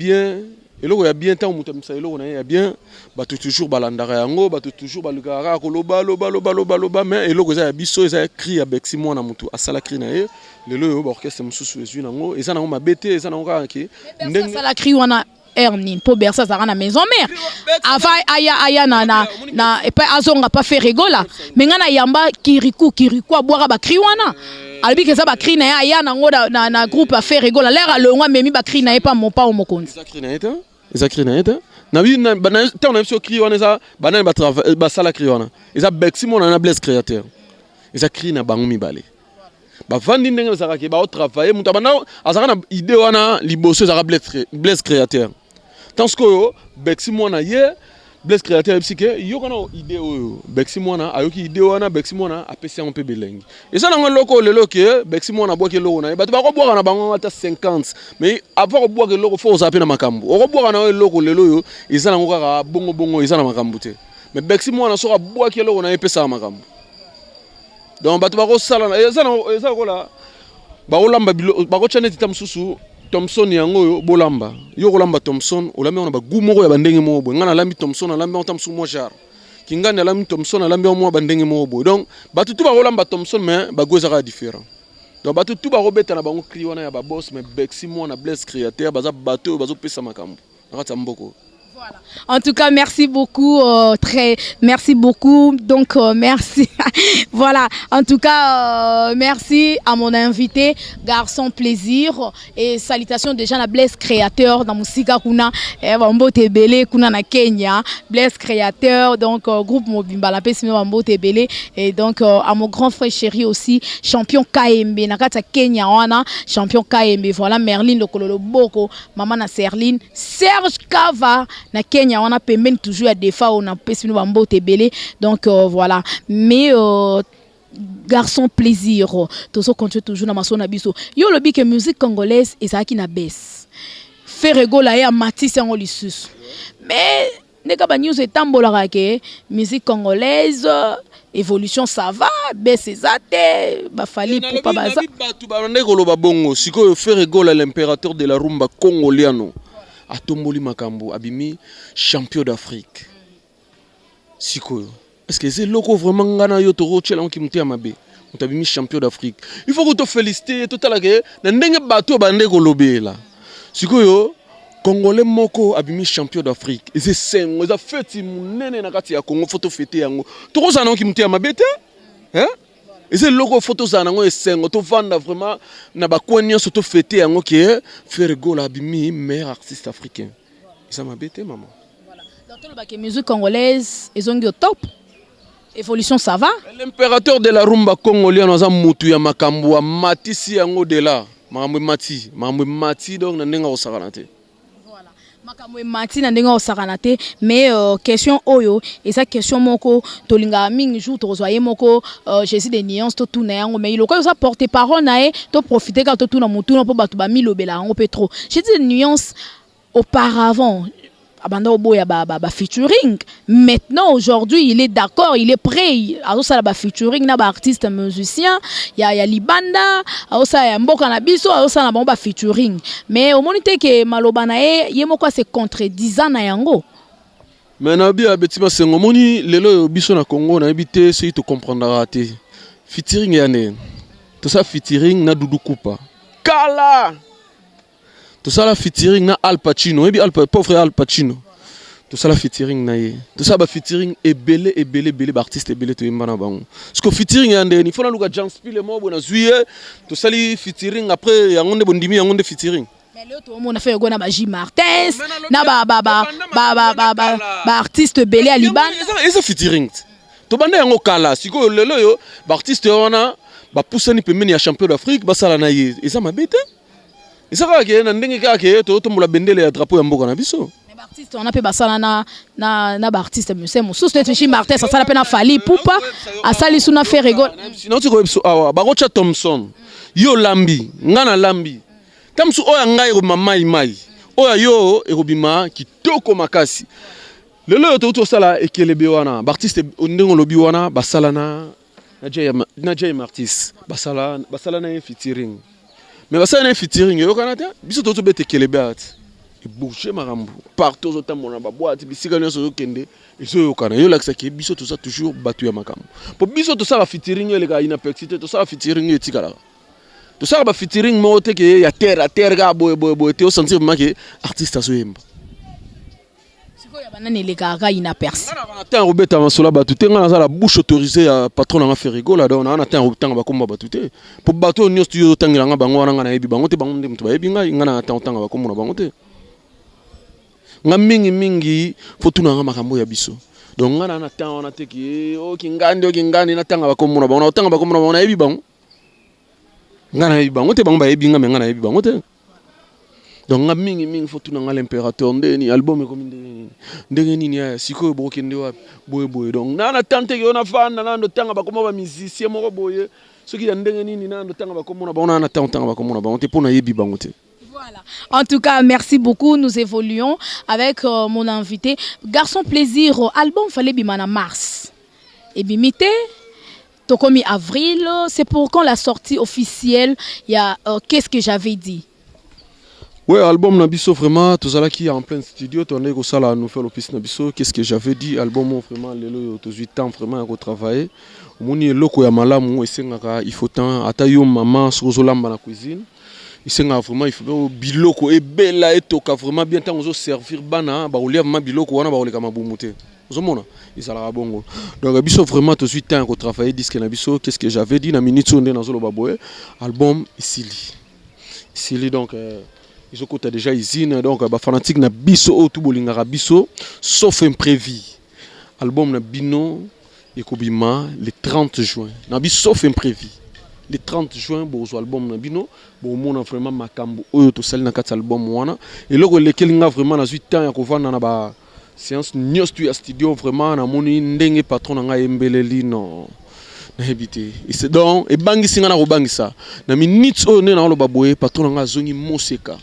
[SPEAKER 1] bien tant muta misa eloko na ya bien bato toujours balandaka yango bato toujours balukaka ko loba mais eloko eza ya biso eza cri ya bexi mwana mutu asala cri na ye lelo yo ba orchestre mususu ezwi nango eza nango mabete eza nango kaka ke
[SPEAKER 2] ndenge asala cri wana Ernin po bersa za na maison mère avant aya na et pas azonga pas fait rigola mais ngana yamba Kirikou abwaka ba cri wana albi ke za ba cri na aya nango na groupe a fait rigola l'air le ngwa memi ba cri na ye pas mon pas au mokonzi
[SPEAKER 1] za cri na eta eza cri na eta na bi na tant on a sur cri wana eza banana ba travail ba sala cri wana eza bexi mona na bless créateur eza cri na bango mibale ba vandi ndenge za ka ba travailler muta bana azaka na idée wana liboso za bless créateur tant ce que bexi mona ye bless créateur psyché yo kana idée oyo bexi mona ayoki idée wana bexi mona apesi un peu belengi eza nango loko lelo ke bexi mona bwaki loko na bato ba ko bwaka na bango ata 50 mais avant ko bwaka loko fo zape na makambo ko bwaka na loko lelo yo eza nango kaka bongo eza na makambo te mais bexi mona so ka bwaki loko na epesa makambo donc bato ba ko sala eza ko la ba ko lamba ba ko chaneti tamsusu Thompson yango yo bolamba yo kolamba Thompson olambi on ba gumoko ya bandenge mo bo ngana lambi Thompson alambi on tamsu mo jar kingani alambi Thompson alambi mo bandenge mo bo donc batu tu ba kolamba Thompson mais ba goza ka différent donc batu tu ba robeta na bango cri wana ya ba boss mais bexi mo na bless créateur baza bato bazo pesa makambo nakata mboko.
[SPEAKER 2] Voilà. En tout cas, merci beaucoup, merci beaucoup. Donc, merci. Voilà. En tout cas, merci à mon invité, Garçon Plaisir, et salutations déjà à Blaise Créateur dans Musika Kuna, Bambo Tebele Kuna na Kenya, Blaise Créateur, donc groupe Mobimba la Pesino Bambo Tebele, et donc à mon grand frère chéri aussi, champion KMB, Nakata Kenya wana, champion KMB. Voilà, Merlin Lokololo Boko, Maman na Serline, Serge Kava. Na Kenya on a payé toujours à des fois on a payé nous bambo tebele donc voilà mais Garçon Plaisir tout ça continue toujours na maso na biso yo lobi que musique congolaise ezaki na baisse fait rigola ya Matisse en lisusu mais neka ba news etambola ke musique congolaise évolution ça va baisse ezate ba fali pour pas baza
[SPEAKER 1] batu ba ndeko lo ba bongo siko fait rigola l'impérateur de la rumba congoliano Atomboli Makambo abimi champion d'Afrique. Siko. Est-ce que c'est loco vraiment ngana yo toro tchela ki muté amabe. Mutabimi champion d'Afrique. Il faut que tu féliciter total ke na ndenge bato bande ko lobela. Siko yo Congolais moko abimi champion d'Afrique. Et c'est sengo za feti munene na kati ya Congo photo fêter yango. Toro sana ki muté amabe te? Hein? Et c'est logo photo za nango esengo to vanda vraiment na ba kwenyo surtout fêter yango ke faire gola abimi meilleur artiste africain. Ça m'a bêté maman.
[SPEAKER 2] Voilà. Donc la musique congolaise ils ont au top. Évolution ça va.
[SPEAKER 1] L'impérateur de la rumba congolienne za mutu ya makambo matisi yango de là. Mamwe mati donc na ndenga osakana te.
[SPEAKER 2] Makamwe mati na ndenga osakana te mais question oyo eza question moko tolinga mingi jour tozoye moko Jésus des nuances to tuna yango mais iloko ça porter parole nae to profiter quand to tuna mutu no po batu ba milobela yango pe trop. J'ai dit des nuances auparavant abanda oboya ba featuring maintenant aujourd'hui il est d'accord il est prêt à ça ba featuring na ba artiste musicien ya libanda à ça ya mboka na biso à ça na ba featuring mais au monite que maloba na ye moko se contredisant na yango
[SPEAKER 1] mais na bi abetima sengo moni lelo biso na Congo na habité c'est to comprendre te featuring ya ne to ça featuring na Doudou Kupa kala tout ça la featuring na Al Pacino et bien pauvre Al Pacino tout ça la featuring na ye tout ça ba featuring et belé artiste et belé to imbana bango parce que featuring ya ndeni faut na luka Jean Spile mo bona zuye tout ça li featuring après ya ngonde bondimi ya ngonde featuring
[SPEAKER 2] mais là tout on a fait gona ba J Martins na ba artiste belé à Liban
[SPEAKER 1] et ça featuring to banda yango kala siko lelo yo ba artiste wana ba poussani pemeni ya champion d'Afrique ba sala na ye et ça m'a bête. Et ça va que na ndenge ka ke to mula bendele ya drapeau ya mboka na biso.
[SPEAKER 2] Mais ba artiste on a pe basala na ba artiste monsieur Moussous te chi Martin ça sala pe na Fali Poupa asali suna faire rigole
[SPEAKER 1] sinon tu ko awa ba Rocha Thompson yo lambi ngana lambi tamsu oya ngai ko mamai mai oya yo erobima kitoko makasi lelo to sala ekelebe wana ba artiste ndenge lobi wana basala na Jay Martis basala na featuring mais basala na featuring yo kanata biso to bete kelebe at e bouger marambo partout au temps na ba boîte bisika nyonso yo kende iso yo kana yo lakisa ke biso to ça toujours batu ya makambo po biso to sala featuring le ga inapexité to sala featuring etikala to sala ba featuring mo te ke ya terre ga boy te o sentir vraiment que artiste aso yemba
[SPEAKER 2] siko ya banane le ga inaperçu
[SPEAKER 1] na temps robeta masola batu te ngana za la bouche autorisée ya patron na faire rigole donc na temps robeta ba komba batu te po bato nyo studio tangila nga bango wana ngana yebi bango te bango mtu ba yebi nga ngana temps ba komuna bango te nga mingi fotuna nga makambo ya biso donc ngana na temps wana te ki o kingandi na tanga ba komuna bango na tanga ba komuna bango na yebi bango ngana yebi bango te bango ba yebi nga me ngana yebi bango te donc nga mingi fotuna nga l'impérateur ndeni album ko ndenge nini ya siko brokende wa boy donc na tante yo na fana na ndo tanga ba komba ba musicien moko boye soki ya ndenge nini na ndo tanga ba komuna bango na tanga ba komuna bango te pona yebi bango te.
[SPEAKER 2] Voilà. En tout cas, merci beaucoup. Nous évoluons avec mon invité. Garçon Plaisir, album fallait bimana mars. Et bimité, tokomi avril. C'est pour quand la sortie officielle? Il y a qu'est-ce que j'avais dit?
[SPEAKER 1] Ouais, album Nabiso vraiment, tout ça là qui est en plein studio, tu as ça là nous faire l'office Nabiso. Qu'est-ce que j'avais dit? Album vraiment, les 8 ans vraiment à travailler. Moni loko ya malamu esengaka il faut temps atayo maman sur lamba na cuisine. Il s'est vraiment il faut biloko et bella et toka vraiment bien tant aux servir bana ba olia ma biloko wana ba oleka mabumuté ozomona izala bongo donc biso vraiment tout de suite temps ko travailler disque na biso qu'est-ce que j'avais dit na minute onde na zolo baboye album isili donc ils ont déjà usine donc ba fanatique na biso o tout bolingara biso sauf imprévu album na bino ekobima le 30 juin na biso sauf imprévu le 30 juin bozo album na bino bon mona vraiment makambo oyo to sali na kati album wana et loko lekel nga vraiment na 8 ans ya kovanda na ba séance nyos tu ya studio vraiment na moni ndenge patron nga embeleli non na habité et c'est donc et bangisi nga na kobangisa na minutes oyo ne na lo baboye patron nga zongi moseka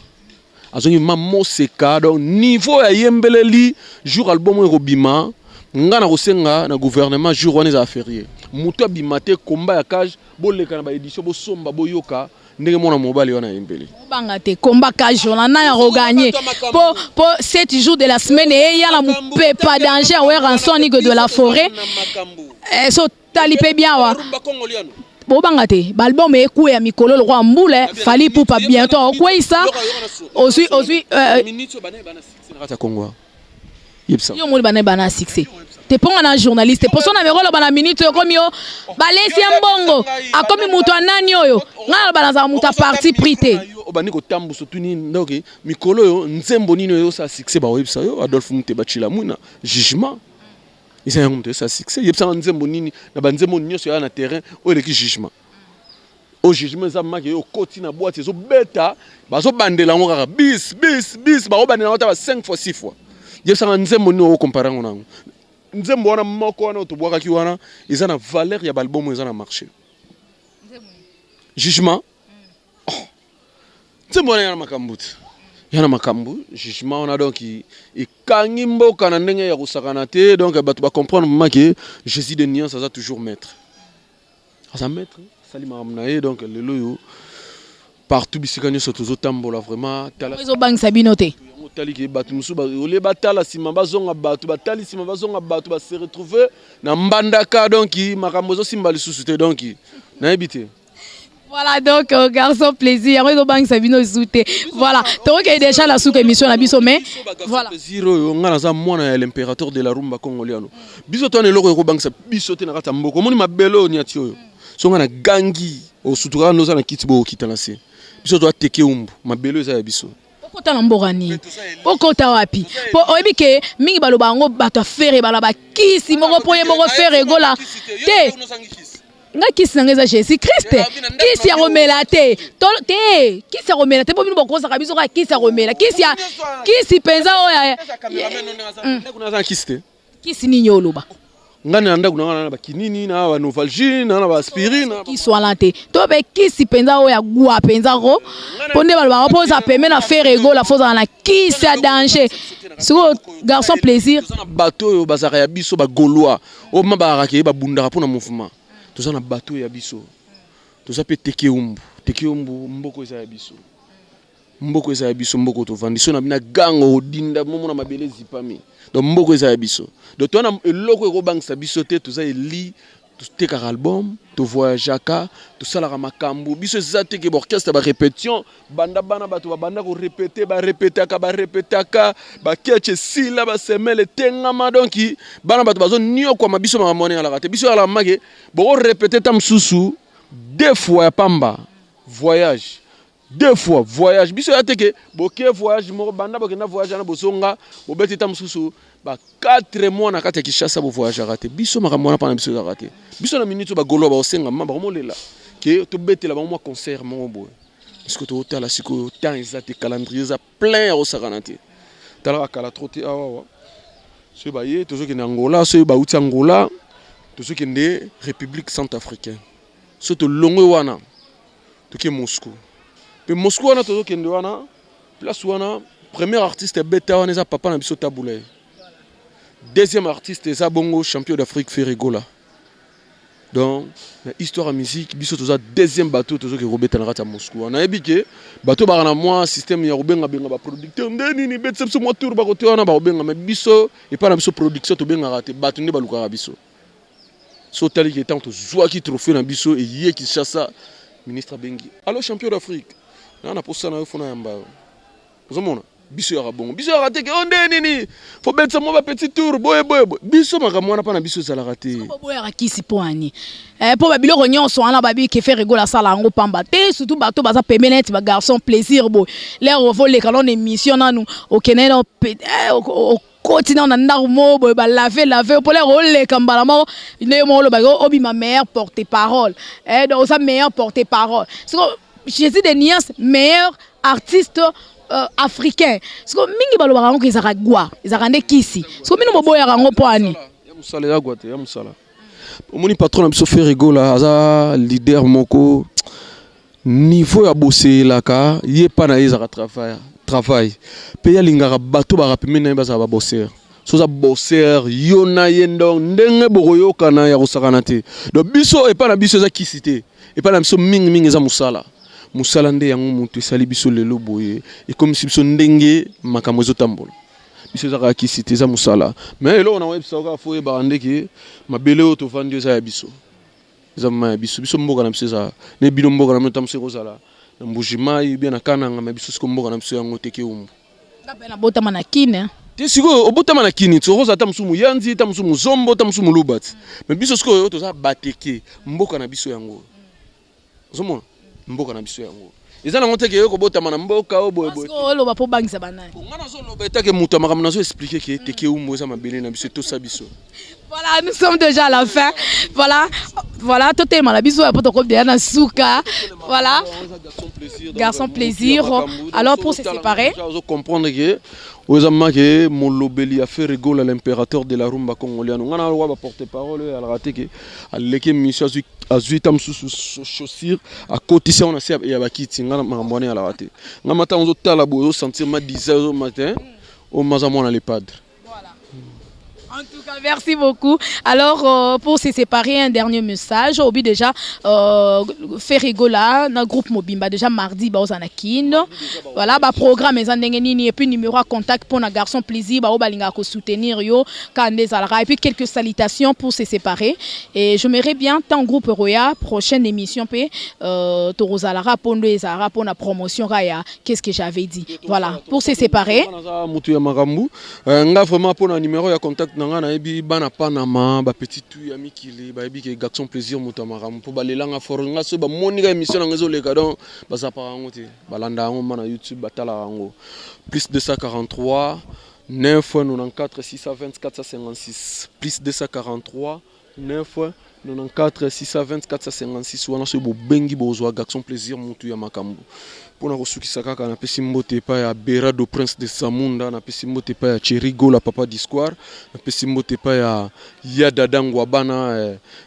[SPEAKER 1] azongi moseka donc niveau ya yembeleli jour album oyo kobima nga na kosenga na gouvernement jour wana za férié muto abimate komba ya cage boleka na ba édition bo somba boyoka ndenge mona mobali wana yembeli
[SPEAKER 2] banga te komba cage on a regagné pour 7 jours de la semaine et ya la pas danger ouais rançon ni que de la forêt et so talipe bien wa bo banga te balbum e ku ya mikolo le roi Mboule Fali Poupa bientôt quoi ça aussi
[SPEAKER 1] minute bana na Congo
[SPEAKER 2] yo mo bana succès te ponga na journaliste pour son numéro lo bana minute comme yo balesi mbongo akomi mutu anani oyo ngala bana za mutu parti prité
[SPEAKER 1] obani ko tambuso tuni ndoke mikolo yo nzembo nino yo sa succès ba websa yo Adolphe Mutebachila muna jugement ils ont monté ça succès yebsa nzembo nini na banzembo nyonso ya na terrain o le ki jugement au jugement ça maki yo koti na boîte zo beta bazo bandela ngo kaka bis ba obandela ngota ba 5 fois 6 fois yebsa nzembo nino o comparer ngo nzembo wana moko wana otobwaka ki wana eza na valeur ya album eza na marché jugement nzembo wana yana makambu jugement wana donc ikangi mboka na ndenge ya kusakana te donc bato ba comprendre moment que Jésus de Nian ça va toujours maître sali maramnae donc lelo yo partout bisikani so tozo tambola vraiment tala
[SPEAKER 2] zo bang sabinote
[SPEAKER 1] tali ke batu musu ba ole batala sima bazonga batu batali sima bazonga batu ba se retrouver na mbandaka donc makambo zo simba lisusu te donc na ebité.
[SPEAKER 2] Voilà donc garçon plaisir on bang sabino souté voilà donc il déjà la sous émission na biso mais voilà
[SPEAKER 1] plaisir yo ngana za mwana ya l'impérateur de la rumba congoliano biso to ne loko ko bang sa biso te na kata mboko moni mabelo ni atio so ngana gangi o sutura no za na kitibo kitanase biso to ateke umbu mabelo za ya biso
[SPEAKER 2] okota na mborani okota wapi po oyebi ke mingi baloba ngo bato afere bala bakisi moko poye moko fere gola te nga kisi nanga eza Jésus Christ kisi ya komela te kisi ya komela te po bino bokosaka biso kaka kisi ya komela kisi mpenza oyo kisi nini oloba
[SPEAKER 1] ngani na ndako na ba kinini na ba novalgine na ba aspirine
[SPEAKER 2] kisi wana te to be kisi mpenza oyo ya gwa mpenza ko po nde balobaka mpo oza peme na faire egola fozala na kisi ya danger siko garçon plaisir
[SPEAKER 1] bato oyo bazaka ya biso ba gaulois o ma barakaki babundaka mpona mouvement toza na bato ya biso toza pe teke umbu mboko eza ya biso mboko tovandi so na bina gango odinda momo na mabele zipami donc mboko eza ya biso donc tona eloko ekobangisa biso te toza eli totekaka album tovoyageaka tosalaka makambo biso eza teke baorchestre barépétition banda bana bato babanda korepete barepetaka bakeche esila basemele etengama donc bana bato bazoniokwama biso makambo wana ealaka te biso ealaka make bokorepete ta mosusu 2 fois ya pamba voyage 2 fois voyage biso ya teke boke voyage moko banda bokenda voyage na bosonga bobeti ta mosusu ba 4 mois na kati ya Kinshasa bo voyage raté biso makambo wana pana biso za raté biso na minute ba golo ba osenga mamba komolela ke to betela ba mo concert mo boy parce que to tala siko temps exact calendrier za plein ya osakana te tala kala troté awa so ba ye to zo ke Angola so ba uti Angola to zo ke ndé République Centrafricaine so to longo wana to ke Moscou. Pe Moscou wana tozo kende wana place wana premier artiste beta wana eza papa na biso Taboulay. Deuxième artiste eza bongo champion d'Afrique Ferregola. Donc na histoire de musique biso toza deuxième bateau tozo ke robeta na kata Moscou. On a ebike bateau ba na moi système ya robenga benga ba producteur ndeni ni betse so mo tour ba kote wana ba robenga mais biso et pas na biso production to benga raté bateau ne baluka biso. So tali ke tant to zoa ki trophée na biso et yé ki chassa ministre Bengi. Alors champion d'Afrique na posa na fona yamba ozomona biso ya bon biso ya raté ke onde nini faut betsa mo ba petit tour boye biso makambo wana pa na biso za la raté
[SPEAKER 2] boye ya kisi poani po ba biloko nyonso wana ba bi ke faire rigola sala ngo pamba te surtout bato baza pemenet ba garçon plaisir boy l'air voler quand on émission na nous au Kenya au continent na ndako mo boy ba laver pour les rôles kambala mo ne mo lo ba obi ma meilleure porte-parole donc sa meilleure porte-parole j'ai dit des nuances meilleurs artistes africains. Parce que mingi balo barango ki zaka gwa, zaka nde kisi. Parce que mino boboya rango poani.
[SPEAKER 1] Ya musala ya gwate, ya musala. Omoni patron na biso Ferregola aza leader moko niveau ya bosser laka, ye pa na ezaka travail. Pe ya lingaka bato ba rapime na baza ba bosser. So za bosser yona yendo ndenge bokoyo kana ya kosakana te. Donc biso e pa na biso za kisite. E pa na biso mingi za musala. Musala nde yango mutu esali biso lelo boye et comme si biso ndenge makambo ezotambola biso ezaka kisite eza musala mais eloko na website oka fo yeba ndeke mabele oyo tovandi eza ya biso eza mama ya biso mboka na biso eza ne bino mboka na mota mose kozala na mbujimai bien na kananga ma biso siko mboka na biso yango teke umbu
[SPEAKER 2] na botama na kine
[SPEAKER 1] te siko obotama na kini tsokoza ta musumu yanzi ta musumu zombo ta musumu lubati mais biso siko oyo toza bateke mboka na biso yango ozomona mboka na biso yango eza na ngote ke yoko botama na mboka o boye boye
[SPEAKER 2] parce que loba po bangisa banani
[SPEAKER 1] ngana zo loba etake mutu makambo nazo expliquer ke teke umbo eza mabele na biso to sa biso.
[SPEAKER 2] Voilà, nous sommes déjà à la fin. Voilà, totalement la bisou à protocole de Yana Souka. Voilà. Garçon plaisir. Alors pour se séparer.
[SPEAKER 1] Vous comprendre que Ozama que Molobeli a fait rigoler l'impérateur de la rumba congolienne. On a le droit de porter parole à la raté que à l'équipe mission à 8 ans sous chaussures à côté ça on a servi à bakiti ngana mambone à la raté. Ngamata on zota la boyo sentir ma 10h au matin au mazamon à l'EHPAD.
[SPEAKER 2] En tout cas, merci beaucoup. Alors, pour se séparer, un dernier message. Au but déjà, Ferregola, notre groupe Mobimba, déjà mardi, bah, aux Anakin. Voilà, bah, programme, et puis numéro à contact pour nos garçons plaisir, bah, au balinga ko soutenir yo, Kandé Zalra, et puis quelques salutations pour se séparer. Et je m'aimerais bien, tant groupe Roya, prochaine émission, p Toro Zalara, pour nous, Zara, pour la promotion, Raya, qu'est-ce que j'avais dit. Voilà, pour se séparer.
[SPEAKER 1] Vraiment, pour un numéro à contact, na ebi bana panama ba petit tu ya mikili ba ebi ke garçon plaisir mutamara pour balelanga foronga so ba monika émission na ngezo leka donc ba za pa ngo te balanda ngo mana YouTube batala ngo plus 243 994 620 456 plus 243 9 94 620 456 wana so bobengi bozwa garçon plaisir mutu ya makambo pona kosukisa kaka na pesi mbote pa ya Berado Prince de Samunda na pesi mbote pa ya Cherigo la papa d'histoire na pesi mbote pa ya Dadango Abana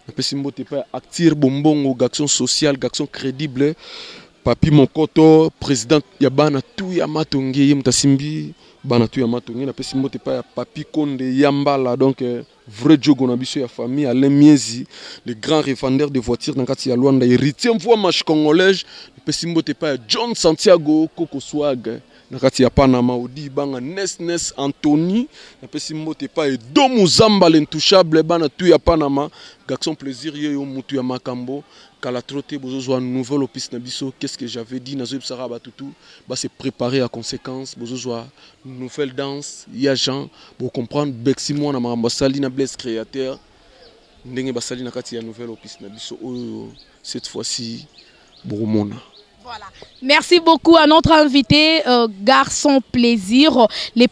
[SPEAKER 1] na pesi mbote pa ya Actir Bombongo garçon social garçon crédible Papi Mokoto président ya bana tu ya Matonge mtasimbi bana tu ya Matonge na pesi mbote pa ya Papi Konde Yambala donc vrai jogo na biso ya famille Alain Miezi le grand revendeur de voitures dans kati ya Luanda héritier mvua match congolaise pesi mbote pa ya John Santiago Coco Swag na kati ya Panama Odi banga Nes Anthony na pesi mbote pa ya Domu Zamba l'intouchable bana tu ya Panama garçon plaisir yo mutu ya makambo kala troté bozozwa nouvelle opiste na biso qu'est-ce que j'avais dit nazo bisara batutu ba se préparer à conséquence bozozwa nouvelle danse ya Jean pour comprendre Bexi moi na mamba sali na Blaise créateur ndenge basali na kati ya nouvelle opiste na biso cette fois-ci boromona.
[SPEAKER 2] Voilà. Merci beaucoup à notre invité, Garçon Plaisir, les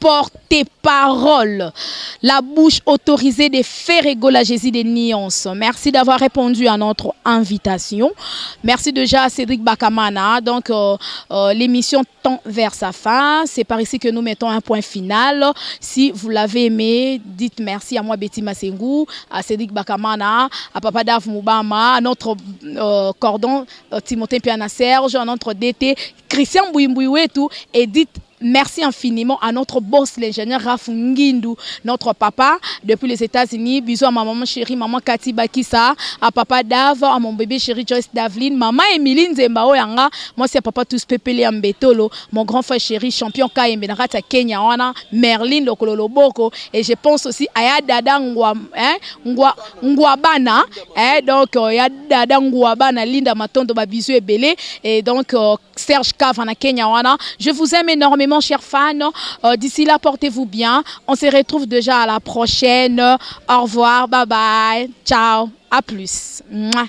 [SPEAKER 2] porte-parole, la bouche autorisée des Ferrego, la Jésus des nuances. Merci d'avoir répondu à notre invitation. Merci déjà à Cédric Bakamana. Donc, l'émission tend vers sa fin. C'est par ici que nous mettons un point final. Si vous l'avez aimé, dites merci à moi, Betty Massengou, à Cédric Bakamana, à Papa Dave Moubama, à notre cordon Timothée Piana Serge, à notre DT Christian Bouimbouiouetou, et dites merci infiniment à notre boss, l'ingénieur Raf Ngindou, notre papa depuis les États-Unis. Bisous à ma maman chérie, maman Cathy Bakissa, à papa Dave, à mon bébé chéri Joyce Davline, maman Emiline Zembao Yanga. Moi c'est papa tous Pepele Mbetolo, mon grand frère chéri, champion Kaye Benarata Kenya, wana Merlin Lokololo Boko. Et je pense aussi à Yadada Ngwabana, donc Yadada Ngwabana, Linda Matondo, Babisou et Belé, et donc Serge Kavana Kenya, wana. Je vous aime énormément, chers fans. D'ici là, portez-vous bien. On se retrouve déjà à la prochaine. Au revoir, bye bye, ciao, à plus. Mouah.